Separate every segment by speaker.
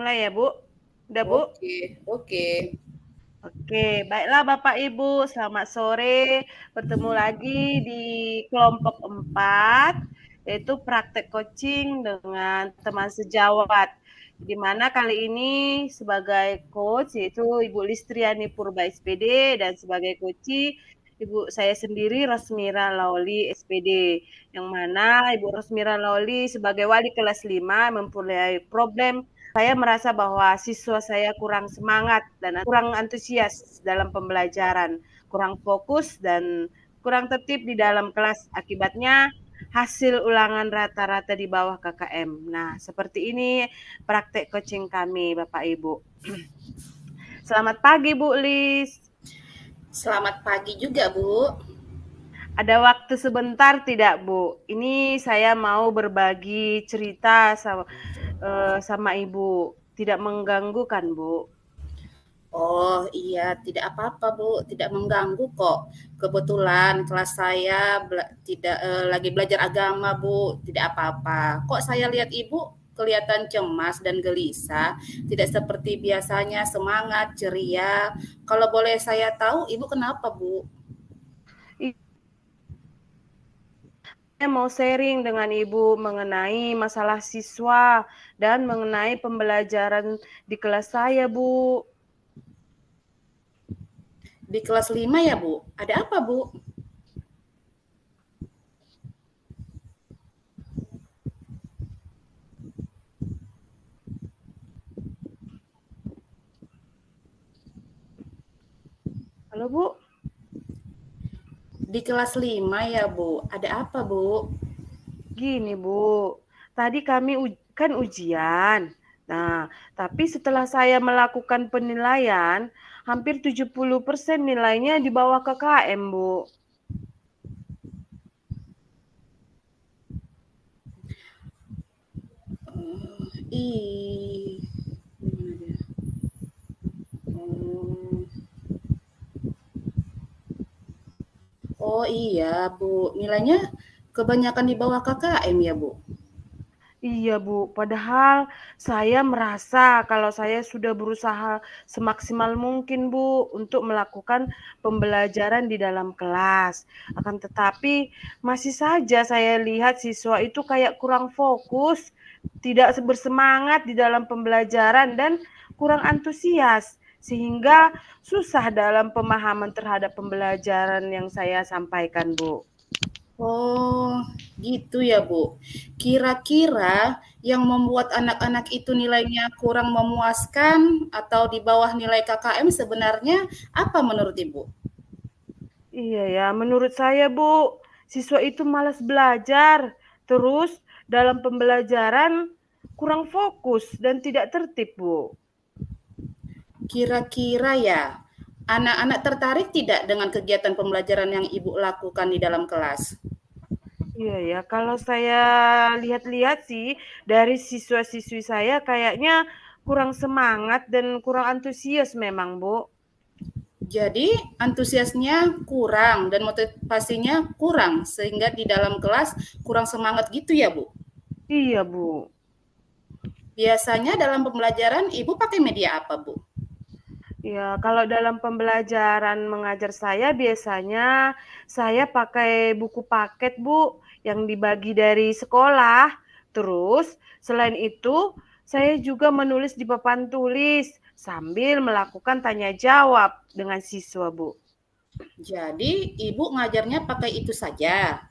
Speaker 1: mulai ya, Bu? Udah, Bu?
Speaker 2: Oke, oke.
Speaker 1: Oke, baiklah Bapak Ibu, selamat sore. Bertemu lagi di kelompok 4, yaitu praktek coaching dengan teman sejawat. Di mana kali ini sebagai coach yaitu Ibu Listriani Purba SPD dan sebagai coach Ibu saya sendiri Rosmira Lauli SPD. Yang mana Ibu Rosmira Lauli sebagai wali kelas 5 mempunyai problem. Saya merasa bahwa siswa saya kurang semangat dan kurang antusias dalam pembelajaran, kurang fokus dan kurang tertib di dalam kelas. Akibatnya hasil ulangan rata-rata di bawah KKM. Nah, seperti ini praktek coaching kami, Bapak Ibu. Selamat pagi, Bu Lis.
Speaker 2: Selamat pagi juga, Bu.
Speaker 1: Ada waktu sebentar tidak, Bu? Ini saya mau berbagi cerita sama Ibu. Tidak mengganggu kan, Bu?
Speaker 2: Oh iya, tidak apa-apa, Bu. Tidak mengganggu kok. Kebetulan kelas saya tidak lagi belajar agama, Bu. Tidak apa-apa. Kok saya lihat Ibu kelihatan cemas dan gelisah, tidak seperti biasanya semangat, ceria. Kalau boleh saya tahu, Ibu kenapa, Bu?
Speaker 1: Saya mau sharing dengan Ibu mengenai masalah siswa dan mengenai pembelajaran di kelas saya, Bu.
Speaker 2: Di kelas 5 ya, Bu? Ada apa, Bu?
Speaker 1: Halo, Bu.
Speaker 2: Di kelas 5 ya, Bu. Ada apa, Bu?
Speaker 1: Gini, Bu. Tadi kami kan ujian. Nah, tapi setelah saya melakukan penilaian, hampir 70% nilainya di bawah KKM, Bu.
Speaker 2: Ih, gimana dia? Oh. Oh iya, Bu. Nilainya kebanyakan di bawah KKM ya, Bu?
Speaker 1: Iya, Bu. Padahal saya merasa kalau saya sudah berusaha semaksimal mungkin, Bu, untuk melakukan pembelajaran di dalam kelas. Akan tetapi masih saja saya lihat siswa itu kayak kurang fokus, tidak bersemangat di dalam pembelajaran dan kurang antusias sehingga susah dalam pemahaman terhadap pembelajaran yang saya sampaikan, Bu.
Speaker 2: Oh, gitu ya, Bu. Kira-kira yang membuat anak-anak itu nilainya kurang memuaskan atau di bawah nilai KKM sebenarnya apa menurut Ibu?
Speaker 1: Iya ya, menurut saya Bu, siswa itu malas belajar, terus dalam pembelajaran kurang fokus dan tidak tertib Bu.
Speaker 2: Kira-kira ya, anak-anak tertarik tidak dengan kegiatan pembelajaran yang Ibu lakukan di dalam kelas?
Speaker 1: Iya ya, kalau saya lihat-lihat sih dari siswa-siswi saya kayaknya kurang semangat dan kurang antusias memang Bu.
Speaker 2: Jadi antusiasnya kurang dan motivasinya kurang sehingga di dalam kelas kurang semangat gitu ya, Bu?
Speaker 1: Iya Bu.
Speaker 2: Biasanya dalam pembelajaran Ibu pakai media apa, Bu?
Speaker 1: Ya, kalau dalam pembelajaran mengajar saya biasanya saya pakai buku paket, Bu, yang dibagi dari sekolah. Terus, selain itu, saya juga menulis di papan tulis sambil melakukan tanya jawab dengan siswa, Bu.
Speaker 2: Jadi Ibu ngajarnya pakai itu saja,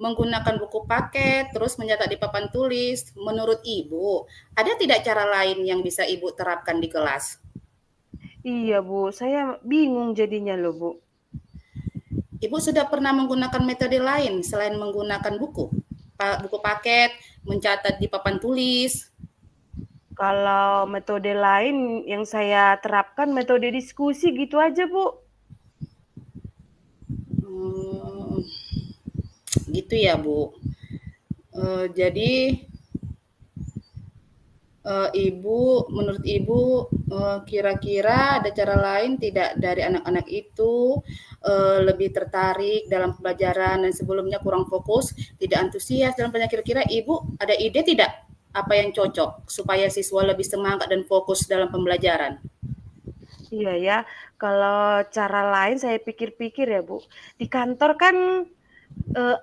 Speaker 2: menggunakan buku paket, terus mencatat di papan tulis. Menurut Ibu, ada tidak cara lain yang bisa Ibu terapkan di kelas?
Speaker 1: Iya, Bu, saya bingung jadinya loh, Bu.
Speaker 2: Ibu sudah pernah menggunakan metode lain selain menggunakan buku paket, mencatat di papan tulis.
Speaker 1: Kalau metode lain yang saya terapkan metode diskusi gitu aja, Bu.
Speaker 2: Hmm, gitu ya, Bu. Jadi menurut Ibu, kira-kira ada cara lain tidak dari anak-anak itu lebih tertarik dalam pembelajaran dan sebelumnya kurang fokus, tidak antusias dalam pelajaran. Kira-kira Ibu ada ide tidak? apa yang cocok supaya siswa lebih semangat dan fokus dalam pembelajaran?
Speaker 1: Iya ya, kalau cara lain saya pikir-pikir ya Bu, di kantor kan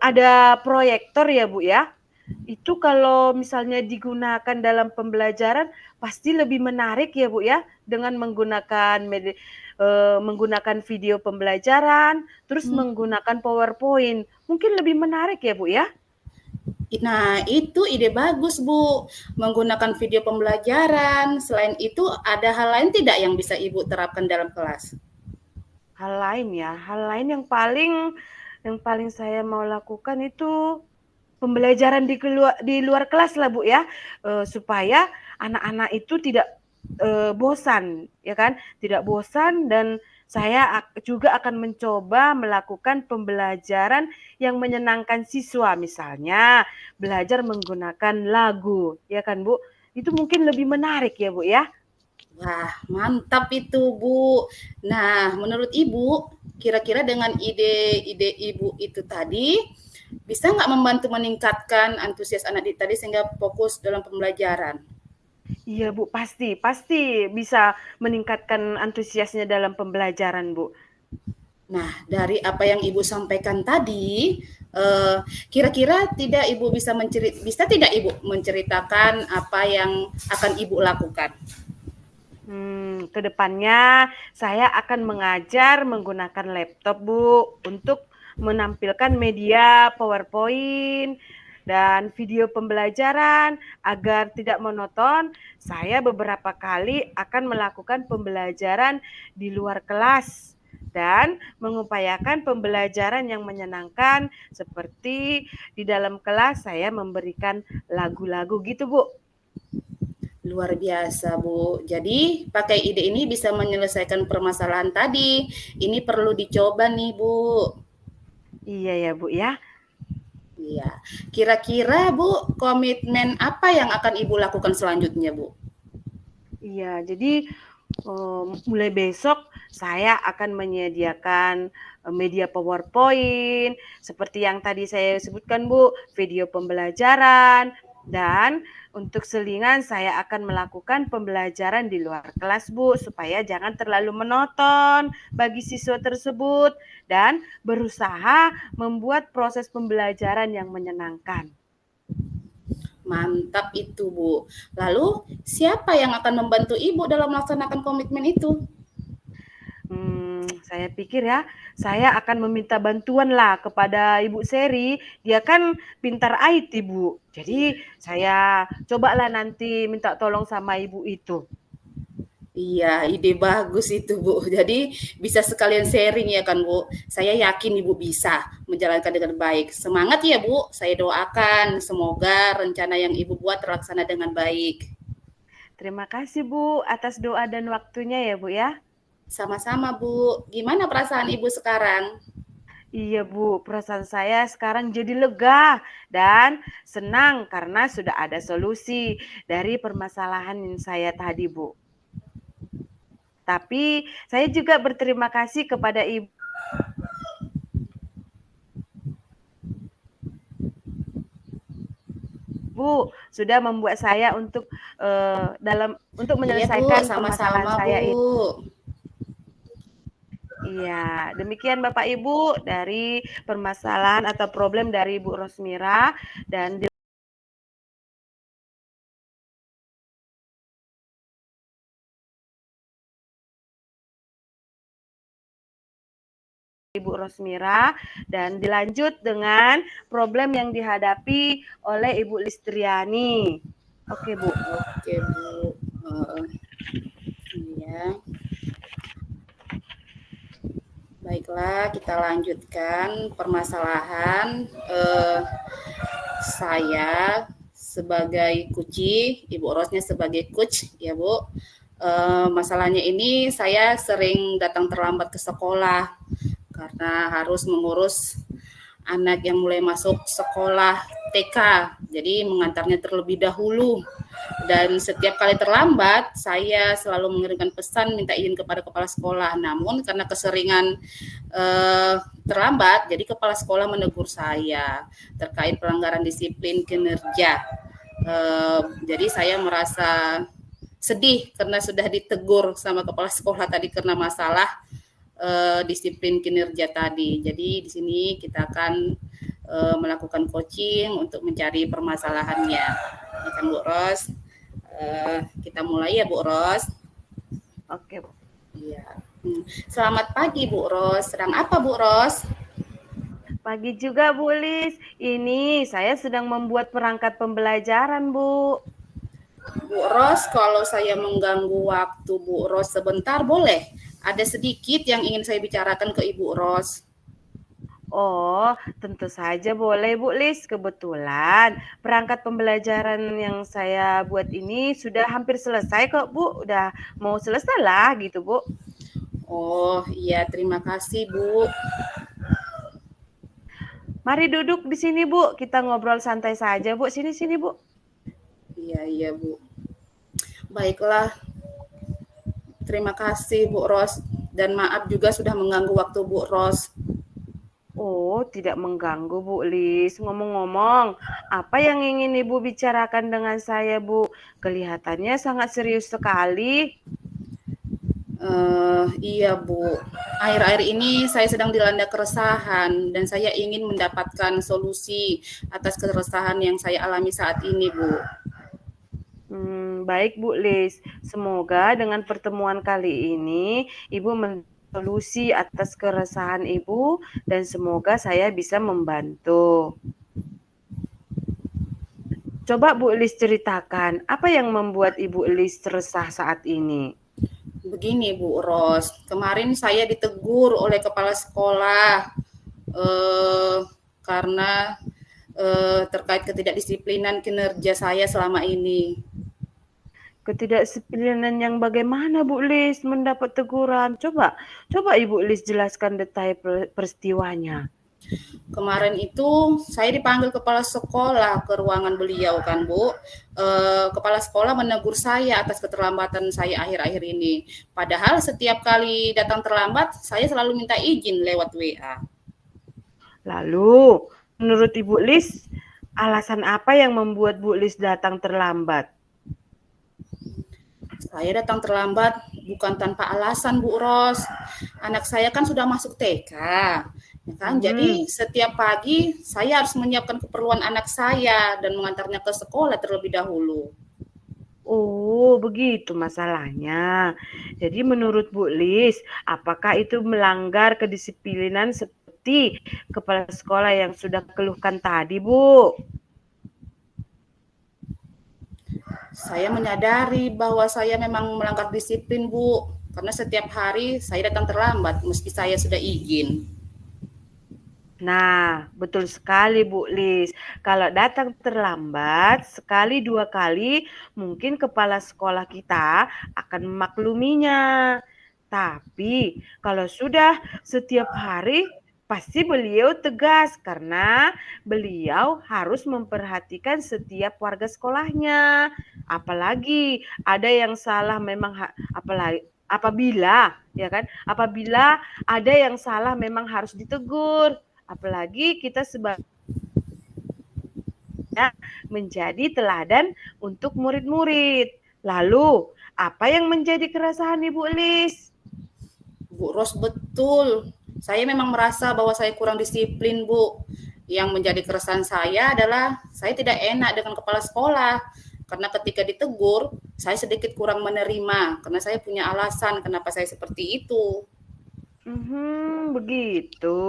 Speaker 1: ada proyektor ya Bu ya, itu kalau misalnya digunakan dalam pembelajaran pasti lebih menarik ya Bu ya, dengan menggunakan video pembelajaran, terus
Speaker 2: Hmm.
Speaker 1: menggunakan PowerPoint, mungkin lebih menarik ya Bu ya?
Speaker 2: Nah, itu ide bagus, Bu. Menggunakan video pembelajaran. Selain itu, ada hal lain tidak yang bisa Ibu terapkan dalam kelas?
Speaker 1: Hal lain ya, hal lain yang paling saya mau lakukan itu pembelajaran di luar kelas lah Bu ya, supaya anak-anak itu tidak bosan ya kan, tidak bosan dan saya juga akan mencoba melakukan pembelajaran yang menyenangkan siswa, misalnya belajar menggunakan lagu ya kan Bu, itu mungkin lebih menarik ya Bu ya.
Speaker 2: Wah, mantap itu, Bu. Nah, menurut Ibu, kira-kira dengan ide-ide Ibu itu tadi, bisa nggak membantu meningkatkan antusias anak didik tadi sehingga fokus dalam pembelajaran?
Speaker 1: Iya Bu, pasti pasti bisa meningkatkan antusiasnya dalam pembelajaran Bu.
Speaker 2: Nah, dari apa yang Ibu sampaikan tadi, kira-kira tidak Ibu bisa tidak Ibu menceritakan apa yang akan Ibu lakukan?
Speaker 1: Kedepannya saya akan mengajar menggunakan laptop Bu, untuk menampilkan media PowerPoint dan video pembelajaran agar tidak monoton. Saya beberapa kali akan melakukan pembelajaran di luar kelas dan mengupayakan pembelajaran yang menyenangkan seperti di dalam kelas saya memberikan lagu-lagu gitu Bu.
Speaker 2: Luar biasa, Bu. Jadi, pakai ide ini bisa menyelesaikan permasalahan tadi. Ini perlu dicoba nih, Bu.
Speaker 1: Iya ya Bu ya.
Speaker 2: Iya. Kira-kira, Bu, komitmen apa yang akan Ibu lakukan selanjutnya, Bu?
Speaker 1: Iya, jadi mulai besok saya akan menyediakan media PowerPoint seperti yang tadi saya sebutkan Bu, video pembelajaran, dan untuk selingan saya akan melakukan pembelajaran di luar kelas Bu, supaya jangan terlalu monoton bagi siswa tersebut dan berusaha membuat proses pembelajaran yang menyenangkan.
Speaker 2: Mantap itu, Bu. Lalu, siapa yang akan membantu Ibu dalam melaksanakan komitmen itu?
Speaker 1: Saya pikir ya, saya akan meminta bantuan lah kepada Ibu Seri. Dia kan pintar IT, Bu. Jadi saya cobalah nanti minta tolong sama Ibu itu.
Speaker 2: Iya, ide bagus itu, Bu. Jadi bisa sekalian sharing ya kan, Bu. Saya yakin Ibu bisa menjalankan dengan baik. Semangat ya, Bu. Saya doakan semoga rencana yang Ibu buat terlaksana dengan baik.
Speaker 1: Terima kasih Bu atas doa dan waktunya ya Bu ya.
Speaker 2: Sama-sama, Bu. Gimana perasaan Ibu sekarang?
Speaker 1: Iya Bu, perasaan saya sekarang jadi lega dan senang karena sudah ada solusi dari permasalahan yang saya tadi Bu. Tapi saya juga berterima kasih kepada Ibu sudah membuat saya untuk
Speaker 2: Iya, Bu.
Speaker 1: menyelesaikan permasalahan
Speaker 2: Sama-sama, Bu.
Speaker 1: saya ini. Iya, demikian Bapak Ibu dari permasalahan atau problem dari Ibu Rosmira dan Ibu Rosmira dan dilanjut dengan problem yang dihadapi oleh Ibu Listriani. Oke, Bu.
Speaker 2: Oke, Bu. Iya. Baiklah, kita lanjutkan permasalahan saya sebagai Kuci, Ibu Rosnya sebagai coach, ya Bu. Masalahnya ini saya sering datang terlambat ke sekolah karena harus mengurus anak yang mulai masuk sekolah TK, jadi mengantarnya terlebih dahulu. Dan setiap kali terlambat, saya selalu mengirimkan pesan minta izin kepada kepala sekolah. Namun karena keseringan terlambat, jadi kepala sekolah menegur saya terkait pelanggaran disiplin kinerja. Jadi saya merasa sedih karena sudah ditegur sama kepala sekolah tadi karena masalah disiplin kinerja tadi. Jadi di sini kita akan melakukan coaching untuk mencari permasalahannya. Ya kan Bu Ros? Kita mulai ya Bu Ros.
Speaker 1: Oke.
Speaker 2: Iya. Selamat pagi Bu Ros. Sedang apa Bu Ros?
Speaker 1: Pagi juga Bu Lis. Ini saya sedang membuat perangkat pembelajaran Bu.
Speaker 2: Bu Ros, kalau saya mengganggu waktu Bu Ros sebentar boleh? Ada sedikit yang ingin saya bicarakan ke Ibu Ros.
Speaker 1: Oh, tentu saja boleh Bu Lis. Kebetulan perangkat pembelajaran yang saya buat ini sudah hampir selesai kok Bu. Udah mau selesai lah gitu Bu.
Speaker 2: Oh iya, terima kasih Bu.
Speaker 1: Mari duduk di sini Bu. Kita ngobrol santai saja Bu. Sini Bu.
Speaker 2: Iya Bu. Baiklah. Terima kasih Bu Ros. Dan maaf juga sudah mengganggu waktu Bu Ros.
Speaker 1: Oh, tidak mengganggu Bu Lis. Ngomong-ngomong, apa yang ingin Ibu bicarakan dengan saya Bu? Kelihatannya sangat serius sekali.
Speaker 2: Iya Bu, akhir-akhir ini saya sedang dilanda keresahan dan saya ingin mendapatkan solusi atas keresahan yang saya alami saat ini Bu.
Speaker 1: Baik Bu Lis. Semoga dengan pertemuan kali ini Ibu solusi atas keresahan Ibu dan semoga saya bisa membantu. Coba Bu Lis ceritakan, apa yang membuat Ibu Lis resah saat ini?
Speaker 2: Begini Bu Ros, kemarin saya ditegur oleh kepala sekolah karena terkait ketidakdisiplinan kinerja saya selama ini.
Speaker 1: Ketidakdisiplinan yang bagaimana Bu Lis mendapat teguran? Coba Ibu Lis jelaskan detail peristiwanya.
Speaker 2: Kemarin itu saya dipanggil kepala sekolah ke ruangan beliau kan Bu. Kepala sekolah menegur saya atas keterlambatan saya akhir-akhir ini. Padahal setiap kali datang terlambat, saya selalu minta izin lewat WA.
Speaker 1: Lalu, menurut Ibu Lis, alasan apa yang membuat Bu Lis datang terlambat?
Speaker 2: Saya datang terlambat bukan tanpa alasan Bu Ros. Anak saya kan sudah masuk TK. Ya kan? Jadi setiap pagi saya harus menyiapkan keperluan anak saya dan mengantarnya ke sekolah terlebih dahulu.
Speaker 1: Oh, begitu masalahnya. Jadi menurut Bu Lis, apakah itu melanggar kedisiplinan seperti kepala sekolah yang sudah keluhkan tadi, Bu?
Speaker 2: Saya menyadari bahwa saya memang melanggar disiplin, Bu. Karena setiap hari saya datang terlambat meski saya sudah izin.
Speaker 1: Nah, betul sekali Bu Lis. Kalau datang terlambat, sekali dua kali, mungkin kepala sekolah kita akan memakluminya. Tapi kalau sudah setiap hari, pasti beliau tegas karena beliau harus memperhatikan setiap warga sekolahnya. Apalagi ada yang salah memang apabila ya kan, apabila ada yang salah memang harus ditegur. Apalagi kita sebagai menjadi teladan untuk murid-murid. Lalu, apa yang menjadi keresahan Ibu Lis?
Speaker 2: Bu Ros, betul. Saya memang merasa bahwa saya kurang disiplin, Bu. Yang menjadi keresahan saya adalah saya tidak enak dengan kepala sekolah. Karena ketika ditegur, saya sedikit kurang menerima. Karena saya punya alasan kenapa saya seperti itu.
Speaker 1: Begitu.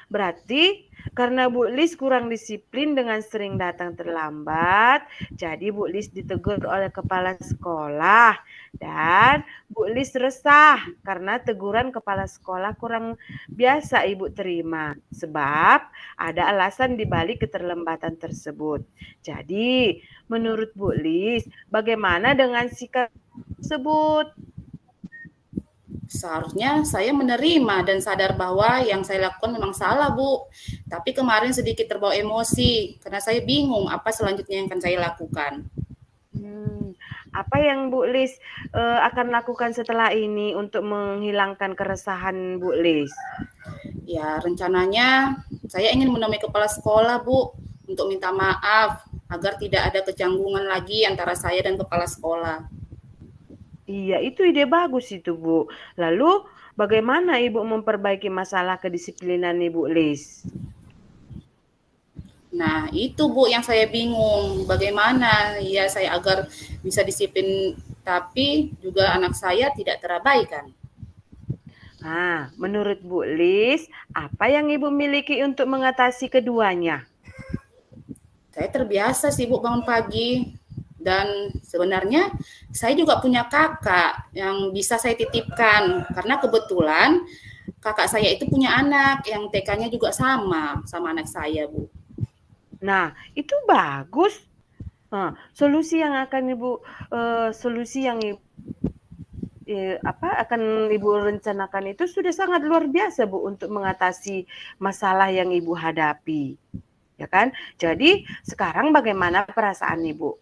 Speaker 1: Berarti karena Bu Lis kurang disiplin dengan sering datang terlambat, jadi Bu Lis ditegur oleh kepala sekolah dan Bu Lis resah karena teguran kepala sekolah kurang biasa Ibu terima sebab ada alasan di balik keterlambatan tersebut. Jadi, menurut Bu Lis, bagaimana dengan sikap tersebut?
Speaker 2: Seharusnya saya menerima dan sadar bahwa yang saya lakukan memang salah, Bu. Tapi kemarin sedikit terbawa emosi karena saya bingung apa selanjutnya yang akan saya lakukan.
Speaker 1: Apa yang Bu Lis akan lakukan setelah ini untuk menghilangkan keresahan Bu Lis?
Speaker 2: Ya, rencananya saya ingin menemui kepala sekolah, Bu, untuk minta maaf agar tidak ada kecanggungan lagi antara saya dan kepala sekolah.
Speaker 1: Iya, itu ide bagus itu, Bu. Lalu bagaimana Ibu memperbaiki masalah kedisiplinan Ibu Lis?
Speaker 2: Nah, itu Bu yang saya bingung, bagaimana ya saya agar bisa disiplin tapi juga anak saya tidak terabaikan.
Speaker 1: Nah, menurut Bu Lis, apa yang Ibu miliki untuk mengatasi keduanya?
Speaker 2: Saya terbiasa sih Bu bangun pagi, dan sebenarnya saya juga punya kakak yang bisa saya titipkan karena kebetulan kakak saya itu punya anak yang TK-nya juga sama anak saya, Bu.
Speaker 1: Nah, itu bagus. Nah, solusi yang akan Ibu solusi yang akan Ibu rencanakan itu sudah sangat luar biasa, Bu, untuk mengatasi masalah yang Ibu hadapi. Ya kan? Jadi, sekarang bagaimana perasaan Ibu?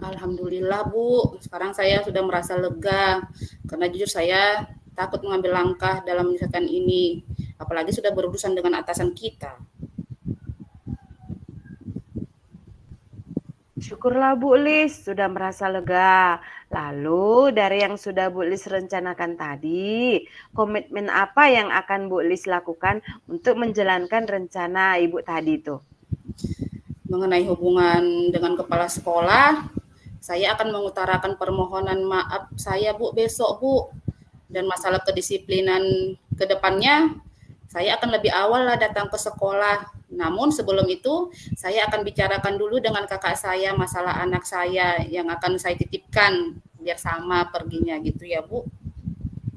Speaker 2: Alhamdulillah Bu, sekarang saya sudah merasa lega karena jujur saya takut mengambil langkah dalam misalkan ini, apalagi sudah berurusan dengan atasan kita.
Speaker 1: Syukurlah Bu Lis sudah merasa lega. Lalu dari yang sudah Bu Lis rencanakan tadi, komitmen apa yang akan Bu Lis lakukan untuk menjalankan rencana Ibu tadi tuh?
Speaker 2: Mengenai hubungan dengan kepala sekolah, saya akan mengutarakan permohonan maaf saya Bu besok Bu. Dan masalah kedisiplinan ke depannya, saya akan lebih awal lah datang ke sekolah. Namun sebelum itu, saya akan bicarakan dulu dengan kakak saya masalah anak saya yang akan saya titipkan biar sama perginya gitu ya Bu.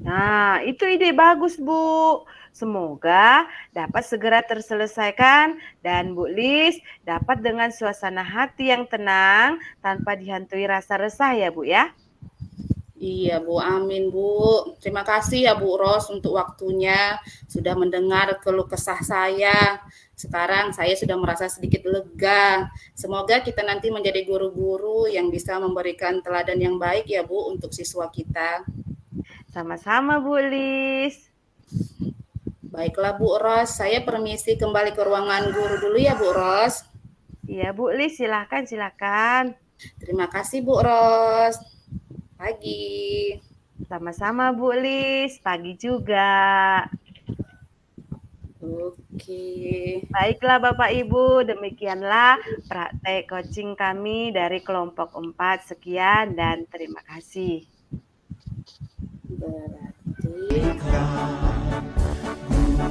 Speaker 1: Nah, itu ide bagus Bu. Semoga dapat segera terselesaikan dan Bu Lis dapat dengan suasana hati yang tenang tanpa dihantui rasa resah ya Bu ya.
Speaker 2: Iya Bu, amin Bu. Terima kasih ya Bu Ros untuk waktunya, sudah mendengar keluh kesah saya. Sekarang saya sudah merasa sedikit lega. Semoga kita nanti menjadi guru-guru yang bisa memberikan teladan yang baik ya Bu untuk siswa kita.
Speaker 1: Sama-sama Bu Lis.
Speaker 2: Baiklah Bu Ros, saya permisi kembali ke ruangan guru dulu ya Bu Ros.
Speaker 1: Iya Bu Lis, silakan.
Speaker 2: Terima kasih Bu Ros. Pagi.
Speaker 1: Sama-sama Bu Lis, pagi juga.
Speaker 2: Oke.
Speaker 1: Baiklah Bapak Ibu, demikianlah praktek coaching kami dari kelompok 4. Sekian dan terima kasih.
Speaker 2: Berarti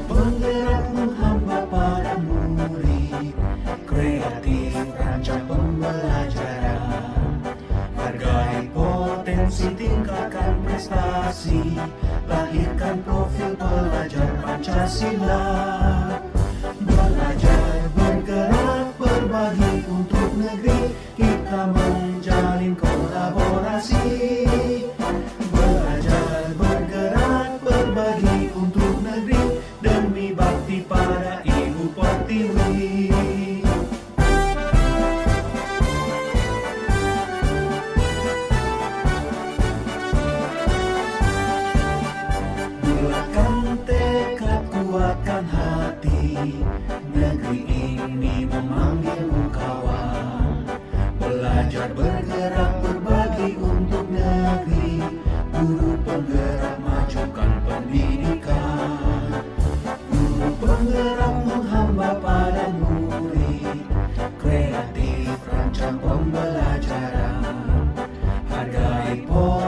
Speaker 3: penggerak menghamba para murid, kreatif rancang pembelajaran, hargai potensi, tingkatkan prestasi, lahirkan profil pelajar Pancasila.